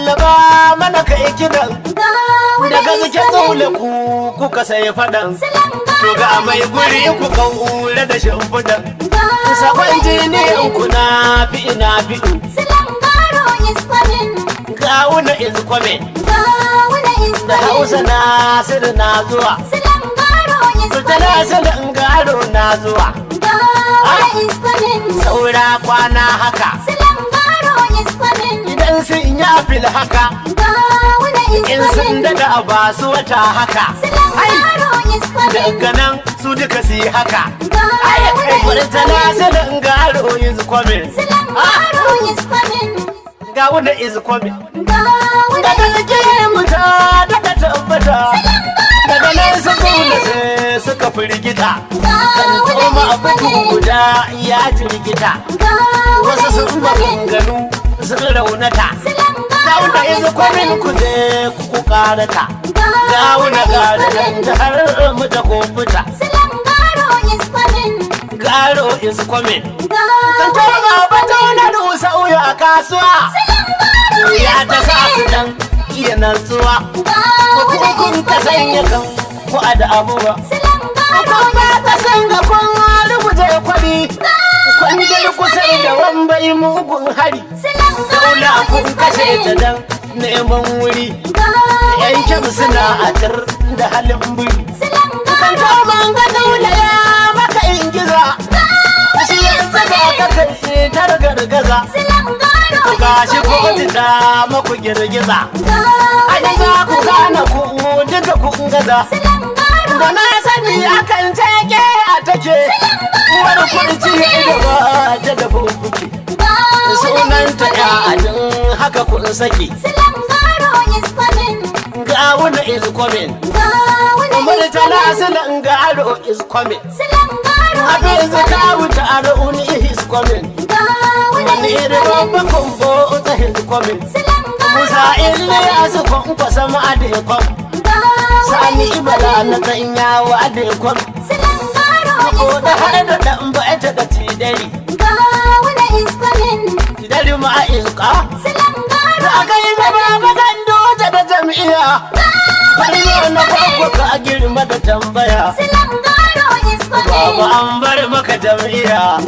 lallaba mana kai kidan daga zuke tsole ku kuka sai fadan to ga mai guri ku kaure da shimfidan sakon jiniyan ku na fi'u gawuna is coming da hausa na sir na zuwa Murtala salin garo na zuwa saura kwana haka idan sun yi fil haka in sun dada ba su wata haka daga nan su duka su yi haka Murtala salin garo is coming gawuna is coming daga zike muta daga tabbata daga nan su kula sai suka firgita kan toma abu guda ya jirgita wasu sun maganganu sun raunata gawuna izu kwamin ku je ku karata gawuna gararan da har mu da kofuta garo is coming kan toma bata na rusa uya a kasuwa ya ta sa su dan iya nantsuwa kun ka sanya kan ku a da abuwa kun ba ka sanga kun rubuta kwari kun gir kusa da wambai mugun hari daula kun kashe ta dan neman wuri yankin suna a tar da halin buri kan toman ga daula ya maka ingiza shi yanzu ga ka kai tar gargaza gashi ko ta maku girgiza ai za ku gane ku duka ku gaza da na sani akan take a take wani kurci da ba ta da bubuki sunan ta ya ajin haka kun saki gawuna is coming Murtala salin garo is coming abin zaka wuta aruni is coming wani irin babban kumbo ta is coming musa ille ya su kwanfa sama a da ikon sani ibala na tsanya wa da ikon ko da har da dan ba ta da tidari tidari ma a iska da aka yi gaba bagan doja da jami'a bari na kwakwa ka girma da tambaya baba an bar maka jami'a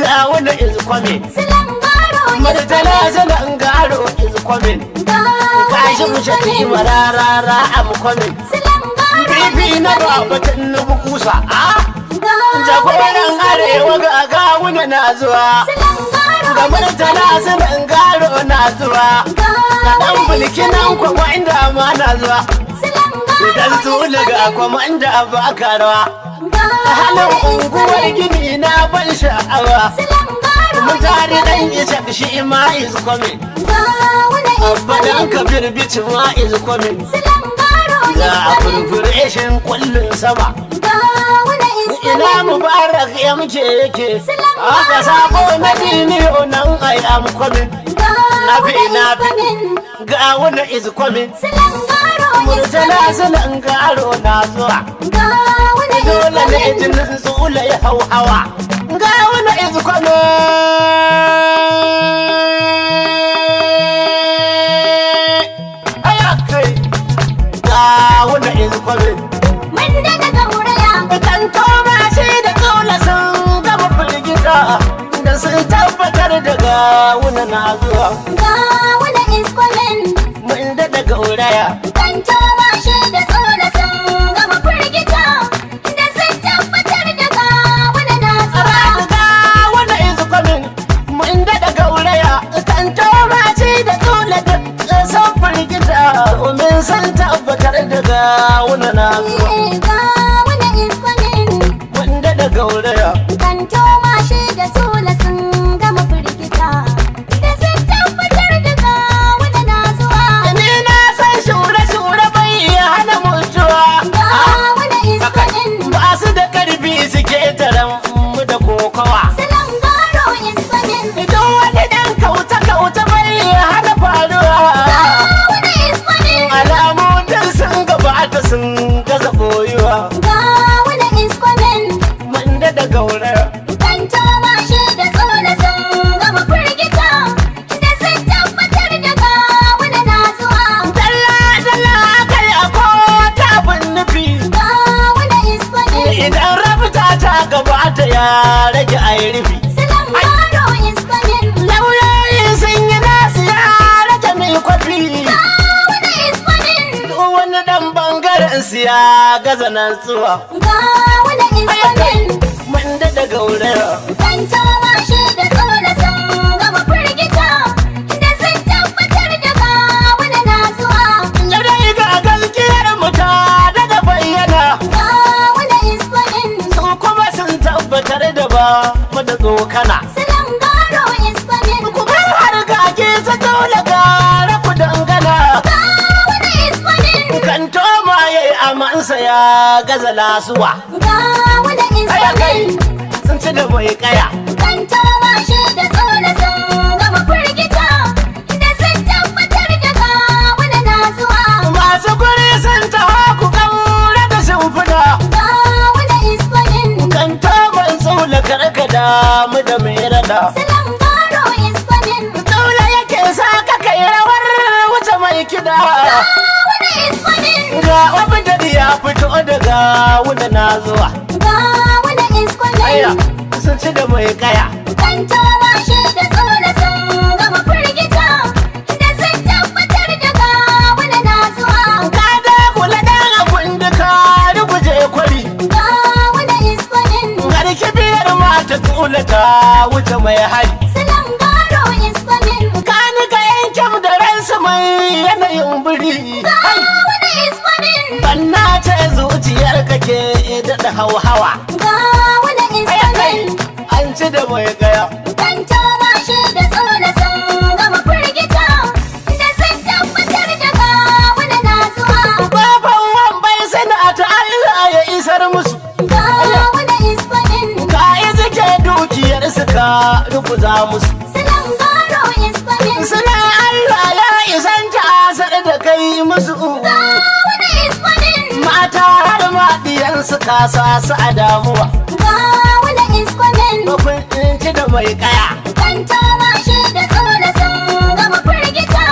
gawuna is coming Murtala salin garo is coming kashi mu shaki mararara am coming bibi na babatan na bukusa jagoran arewa ga gawuna na zuwa ga Murtala salin garo na zuwa ga dan bulkinan kwa inda ma na zuwa idan tula ga kuma inda ba karawa halin unguwar gini na ban sha'awa mutane dan isa shi ma is coming abbadan kabir bici ma is coming ga appropriation kullun sama ina mubarak ya muke yake aka sako na dini nan ai am coming nabi ga wuna is coming Murtala salin garo na zuwa dole ne jinin tsula ya hau hawa ga wuna is coming ayakai ga wuna is coming mun daga wuraya kan koma shi da kaula sun gama firgita da sun tabbatar da ga wuna na zuwa ga wuna is coming mun daga wuraya kan toma shi da tsola sun gama firgita da sun tabbatar da ga wuna na zuwa ga wuna is coming mun daga wuraya kan koma shi da kaula da sun firgita mun san tabbatar da ga wuna na zuwa ga wuna is coming mun daga wuraya kan toma shi da tsola sun gama firgita da sun tabbatar da ga wuna na zuwa ni na san shure bai hana mutuwa ga wuna is coming ba su da karfi suke taron mu da kokawa salon garo is coming idan wani dan kauta bai hana faruwa wuna is coming alamu dan sun gabata sun gaza boyuwa ga wuna is coming mun daga ya rage a yi rufi. Silan garo is coming. Lauyoyi sun yi nasu ya rage mai kwafi. Gawuna is coming. Duk wani dan bangaren su ya gaza nan tsuwa. Gawuna is coming. Mun da gauraya. Kan toma shi da tsola sun gama firgita. Da sun tabbatar da gawuna na zuwa. Ya dai ga gaskiyar mu ta daga bayyana. Gawuna is coming. Su kuma sun tabbatar da ba mu da tsokana. Silan garo is coming. Ku bar hargage ta dole gara ku dangana. Gawuna is coming. Kan toma yayi amansa ya gaza lasuwa. Gawuna is Aya kai coming. sun ci da bai kaya. Kan toma shi da tsola sun gama firgita. Da sun tabbatar da gawuna na zuwa. Masu guri sun taho ku kaura da shimfiɗa. Gawuna is coming. Kan toman tsula karkada mu da mai rada. Silan garo is coming. Daula yake sa ka kai rawar wuce mai kiɗa. Gawuna is coming. Ga abin da ya fito daga wunda na zuwa. Gawuna is Aya coming. sun ci da mai kaya. Kan toma shi da tsola sun gama firgita. Da sun tabbatar da gawuna na zuwa. Ka da kula da abin da ka rubuje kwari. Gawuna is coming. Har kibiyar mata tsula ta wuce mai hari. Silan garo is coming. Ka ni ka yankin da ransa mai yanayin biri. Gawuna is coming. Banna ce zuciyar ka ke daɗa hauhawa. Gawuna is Aya kai coming. an ci da mai kaya. Kan toma shi da tsola sun gama firgita. Da sun tabbatar da gawuna na zuwa. Baban wambai suna ta Allah ya isar musu. Gawuna is coming. Ka yi zike dukiyar su ka rubuza musu. Silan garo is coming. Suna Allah ya isan tasar da kai musu. Gawuna is coming. Mata har ma diyansu ka sa su a damuwa. Gawuna is coming. Bakun ci da mai kaya. Kan toma shi da tsola sun gama firgita.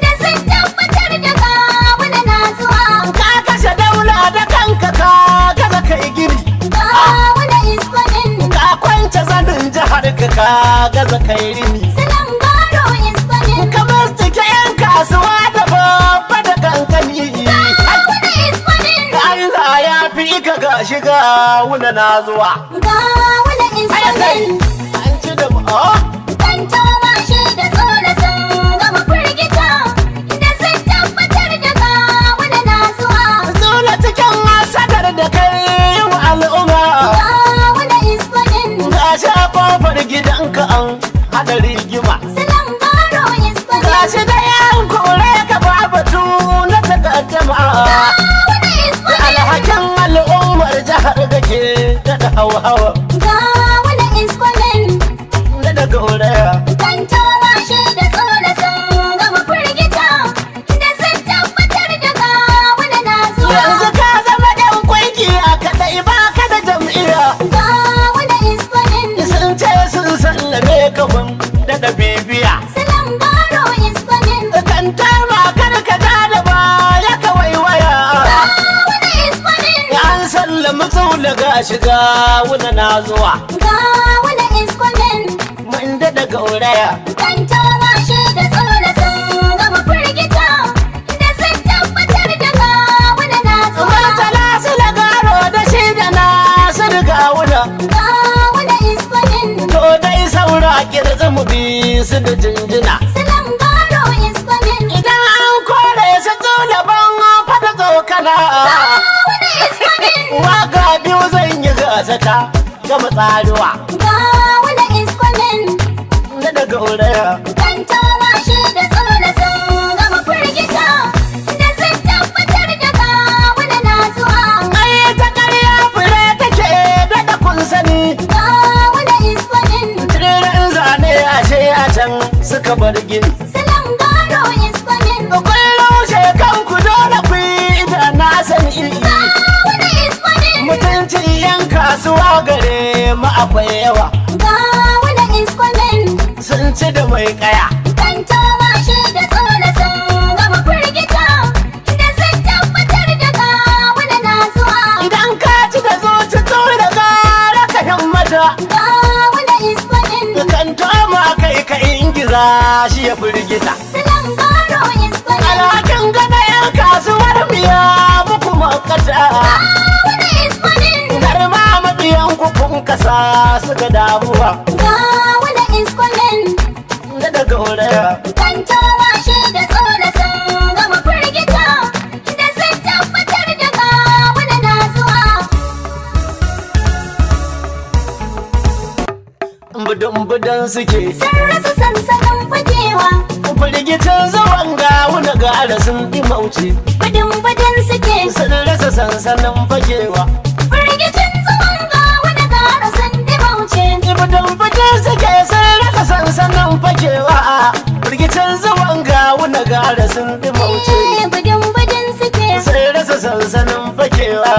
Da sun tabbatar da gawuna na zuwa. Ka kashe daula da kanka ka gaza kai gini. Gawuna is coming. Ka kwance zanin jihar ka gaza kai rini. Silan garo is coming. Kamar cike 'yan kasuwa da babba da kankani. Gawuna is coming. Allah ya fi ka ga shiga wuna na zuwa. Gawuna is Aya kai coming. an ci da mu. Kan toma shi da tsola sun gama firgita. Da sun tabbatar da gawuna na zuwa. Zula cikin masadar da kai wa al'umma. Gawuna is coming. Ga shi a kofar gidanka an haɗa rigima. Silan garo is Ga coming. shi da yan kore ka ba batu na takaddama. Gawuna is coming. Alhakin al'ummar jihar da ke daɗa hawa Gawuna is coming. da daga wuraya. Kan toma shi da tsola sun gama firgita. Da sun tabbatar da gawuna na zuwa. Yanzu ka zama ɗan ƙungiya kaɗai ba ka da jam'iyya. Gawuna is coming. Sun ce sun sallame kafin daɗa bibiya. Silan garo is coming. Kan tama kar ka da baya ka waiwaya. Gawuna is coming. An sallami tsula ga shiga wuna na zuwa. Gawuna is coming. Mun daɗa gauraya. Kan toma shi da tsola sun gama firgita. Da sun tabbatar da gawuna na zuwa. Murtala su da garo da shi da na su riga wuna. Gawuna is coming. To dai saura kirzi mu bi su da jinjina. Silan garo is coming. Idan an kore su tsula ban fada tsokana. Gawuna is coming. Waka biyu zan yi gasata gama tsaruwa. Gawuna is coming. Da daga wuraya. Kan toma shi da tsola sun gama firgita. Da sun tabbatar da gawuna na zuwa. Ai ta ƙarya fure take daɗa kun sani. Gawuna is coming. Tirin zane ashe a can suka bar gini. Silan garo is coming. Kun rushe kanku dole ku yi da na sani. Gawuna is coming. Mutuncin 'yan kasuwa gare mu akwai yawa. Gawuna is coming. Sun ci da mai kaya. Kan toma shi da tsola sun gama firgita. Da sun tabbatar da gawuna na zuwa. Idan ka ci da zuci tsoro da gara ka himmata. kasuwa ga wanda is coming. kan toma kai ka ingiza shi ya firgita Silan garo is coming. alhakin gana yan kasuwar miya muku makata Wanda is coming. har ma mabiyan ku kun kasa su ga damuwa Ga wanda is coming. da daga wuraya Kan tawa shi da tsola sun gama firgita. Da sun tabbatar da ga wanda na zuwa. budun suke Sun rasa sansanin fakewa. firgitin zuwan ga wani gara sun ɗi mauce Badin suke. sun rasa sansanin fakewa Firgicin zuwan ga wani gara sun dimauce. budun suke sun rasa sansanin fakewa firgitin zuwan ga wani gara sun ɗi mauce Badin suke. sun rasa sansanin fakewa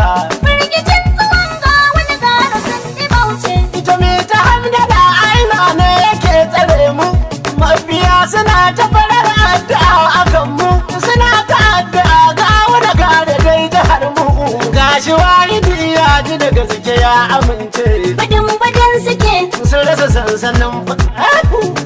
Firgicin zuwan ga wani gara sun dimauce. ita mai ta hamdala aina ne yake tsare mu mafiya suna ta farar addu'a akan mu suna ta addu'a ga wani gare dai jihar mu gashi walidi ya ji daga suke ya amince Badin suke. sun rasa sansanin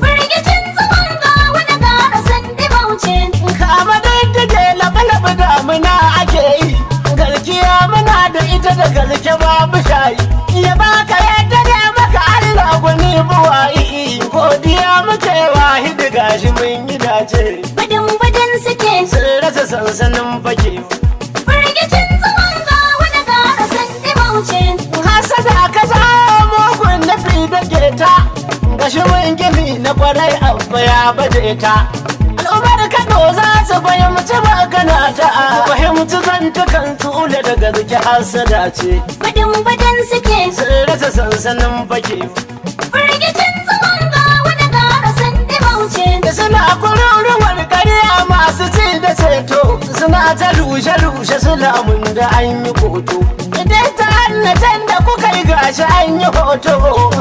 Firgicin zuwan ga wani gara sun dimauce. kama daidai labe-labe damuna ake yi garkiya muna da ita da garke babu shayi ya baka yadda ne maka Allah gwani buwayi godiya muke wahidi gashi mun yi dace Badin suke. sun rasa sansanin fakewa Firgicin zuwan ga wani gara sun dimauce. hasada ka zawo mugun nafi da keta gashi mun gini na kwarai abba ya baje ta al'ummar Kano za su fahimci magana ta fahimci zantukan tula daga zuki hasada ce Badin suke. sun rasa sansanin fakewa Firgicin zuwan ga wani gara sun dimauce. da suna kururuwar ƙarya masu ci da ceto suna ta rushe-rushe suna mun da an yi koto idan ta hannatan da kuka yi gashi an yi hoto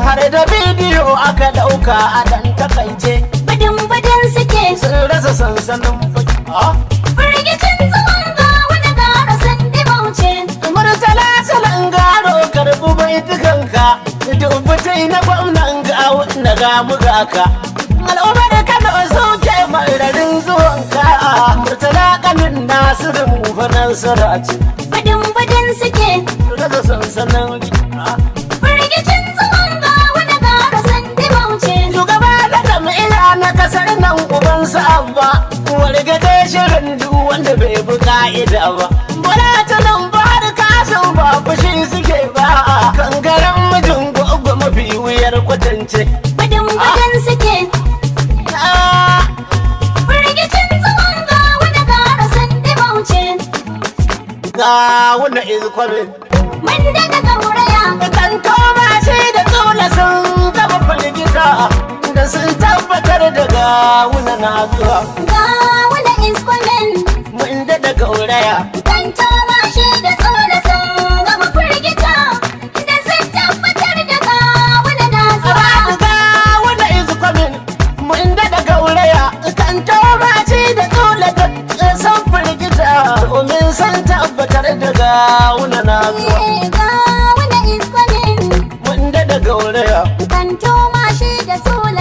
har da bidiyo aka ɗauka a ɗan takaice Badin suke. sun rasa sansanin fakewa Firgicin zuwan ga wani gara sun dimauce. murtala salan garo karɓi baitukanka dubbutai na gwamnan gawo na gamu gaka al'ummar Kano suke mararin zuwanka murtala kanin nasiru mufanar sarace Badin suke. daga sansanin Firgicin zuwan ga wani gara sun dimauce. shugaba da jam'iyya na kasar nan ubansa abba wargade shirin duk wanda bai bi ka'ida ba bala ta nan ba har kasan ba fushi suke ba kangaren mijin gwagwa mafi wuyar kwatance Badin suke. Ah, Firgicin zuwan ga wani gara sun dimauce. ga wani izkwamin Mun daga gauraya. kan koma shi da tsola sun gaba firgita da sun tabbatar da ga wuna na zuwa Ga wani is coming. mun da gauraya Kan tawa shi da tsola sun gama firgita. Da sun tabbatar da ga wani na zuwa. ga wanda izu kwamin mun daɗa gauraya kan tomaci da tsola da san firgita domin san tabbatar da gawuna na zuwa Ga wani is coming. mun daɗa gauraya Kan toma shi da tsola